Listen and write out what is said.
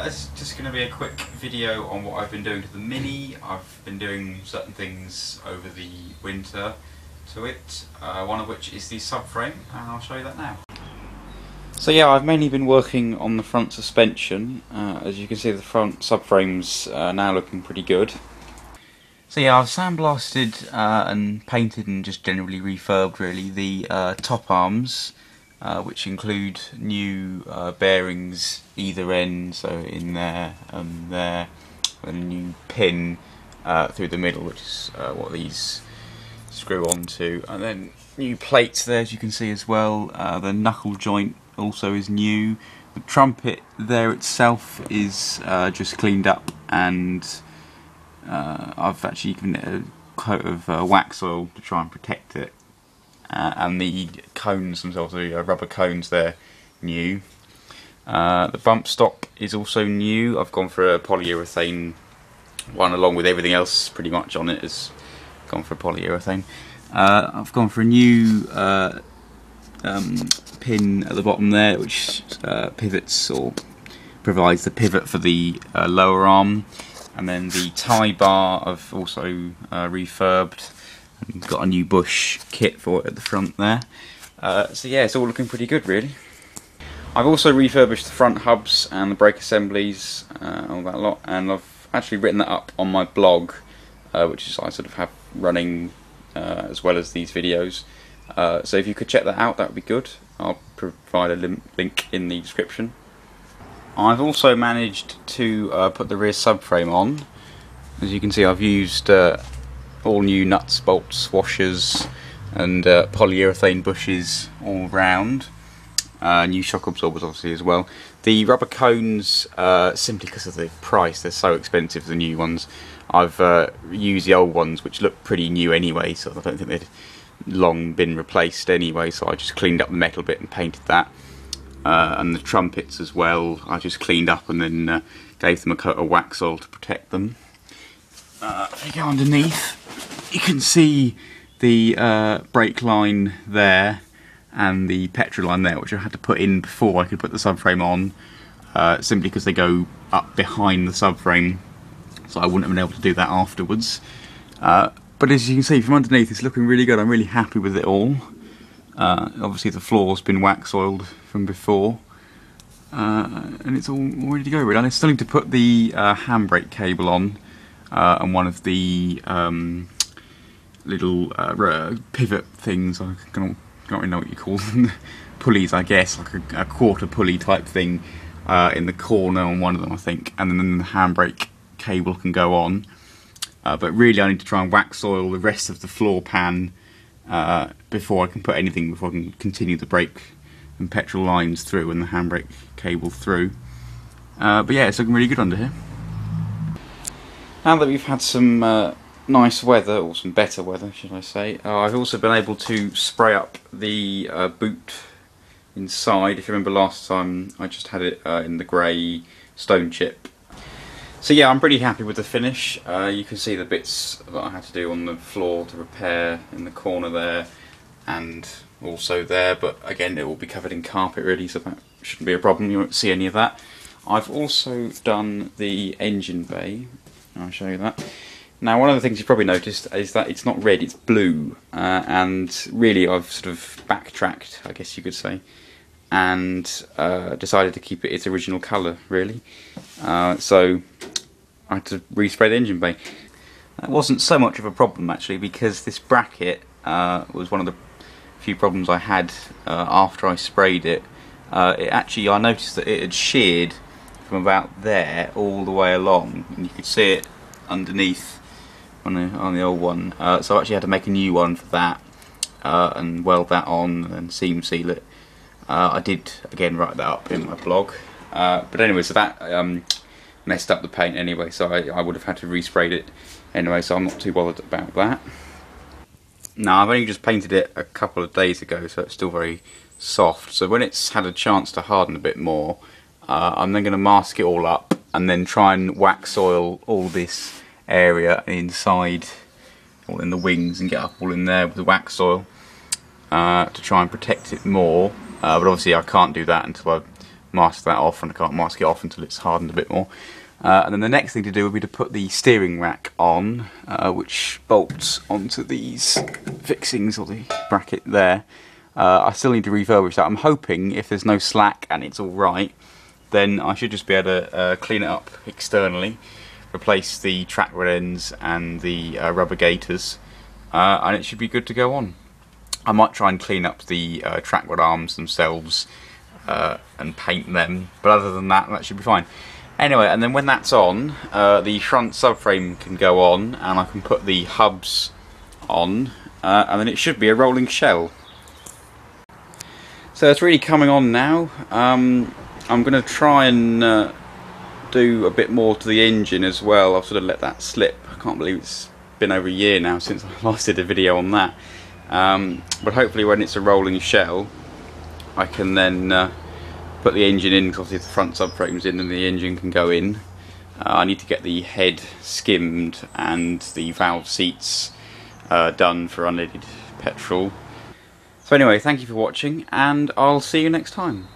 It's just going to be a quick video on what I've been doing to the Mini. I've been doing certain things over the winter to it, one of which is the subframe, and I'll show you that now. So yeah, I've mainly been working on the front suspension. As you can see, the front subframe's now looking pretty good. So yeah, I've sandblasted and painted and just generally refurbed really the top arms, which include new bearings either end, so in there and there, and a new pin through the middle, which is what these screw onto, and then new plates there, as you can see as well. The knuckle joint also is new. The trumpet there itself is just cleaned up, and I've actually given it a coat of wax oil to try and protect it. And the cones themselves, the rubber cones, they're new. The bump stop is also new. I've gone for a polyurethane one, along with everything else pretty much on it has gone for polyurethane. I've gone for a new pin at the bottom there, which pivots or provides the pivot for the lower arm. And then the tie bar I've also refurbed and got a new bush kit for it at the front there. So yeah, it's all looking pretty good really. I've also refurbished the front hubs and the brake assemblies, all that lot, and I've actually written that up on my blog, which is I sort of have running as well as these videos. So if you could check that out, that would be good. I'll provide a link in the description. I've also managed to put the rear subframe on. As you can see, I've used all new nuts, bolts, washers and polyurethane bushes all round. New shock absorbers obviously as well. The rubber cones, simply because of the price, they're so expensive, the new ones. I've used the old ones, which look pretty new anyway, so I don't think they'd long been replaced anyway, so I just cleaned up the metal bit and painted that. And the trumpets as well, I just cleaned up and then gave them a coat of wax oil to protect them. If you go underneath, you can see the brake line there and the petrol line there, which I had to put in before I could put the subframe on, simply because they go up behind the subframe, so I wouldn't have been able to do that afterwards. But as you can see from underneath, it's looking really good. I'm really happy with it all. Obviously the floor's been wax oiled from before, and it's all ready to go really. And I still need to put the handbrake cable on, and one of the little pivot things, I can't really know what you call them, pulleys I guess, like a quarter pulley type thing in the corner on one of them I think, and then the handbrake cable can go on. But really I need to try and wax oil the rest of the floor pan before I can put anything, before I can continue the brake and petrol lines through and the handbrake cable through. But yeah, it's looking really good under here. Now that we've had some nice weather, or some better weather should I say, I've also been able to spray up the boot inside. If you remember last time I just had it in the grey stone chip. So yeah, I'm pretty happy with the finish. You can see the bits that I had to do on the floor to repair in the corner there and also there, but again it will be covered in carpet really, so that shouldn't be a problem, you won't see any of that. I've also done the engine bay, I'll show you that. Now one of the things you've probably noticed is that it's not red, it's blue, and really I've sort of backtracked, I guess you could say, and decided to keep it its original colour really. So I had to respray the engine bay. That wasn't so much of a problem actually, because this bracket was one of the few problems I had after I sprayed it. I noticed that it had sheared from about there all the way along, and you could see it underneath on the old one. So I actually had to make a new one for that and weld that on and seam seal it. I did again write that up in my blog, but anyway, so that messed up the paint anyway, so I would have had to respray it anyway, so I'm not too bothered about that. Now I've only just painted it a couple of days ago, so it's still very soft, so when it's had a chance to harden a bit more, I'm then going to mask it all up and then try and wax oil all this area inside, all in the wings, and get up all in there with the wax oil to try and protect it more. But obviously I can't do that until I've mask that off, and I can't mask it off until it's hardened a bit more. And then the next thing to do would be to put the steering rack on, which bolts onto these fixings, or the bracket there. I still need to refurbish that. I'm hoping if there's no slack and it's all right, then I should just be able to clean it up externally, replace the track rod ends and the rubber gaiters, and it should be good to go on. I might try and clean up the track rod arms themselves and paint them, but other than that, that should be fine. Anyway, and then when that's on, the front subframe can go on, and I can put the hubs on, and then it should be a rolling shell. So it's really coming on now. I'm going to try and do a bit more to the engine as well. I've sort of let that slip. I can't believe it's been over a year now since I last did a video on that. But hopefully when it's a rolling shell, I can then put the engine in, because obviously the front subframe's in and the engine can go in. I need to get the head skimmed and the valve seats done for unleaded petrol. So anyway, thank you for watching, and I'll see you next time.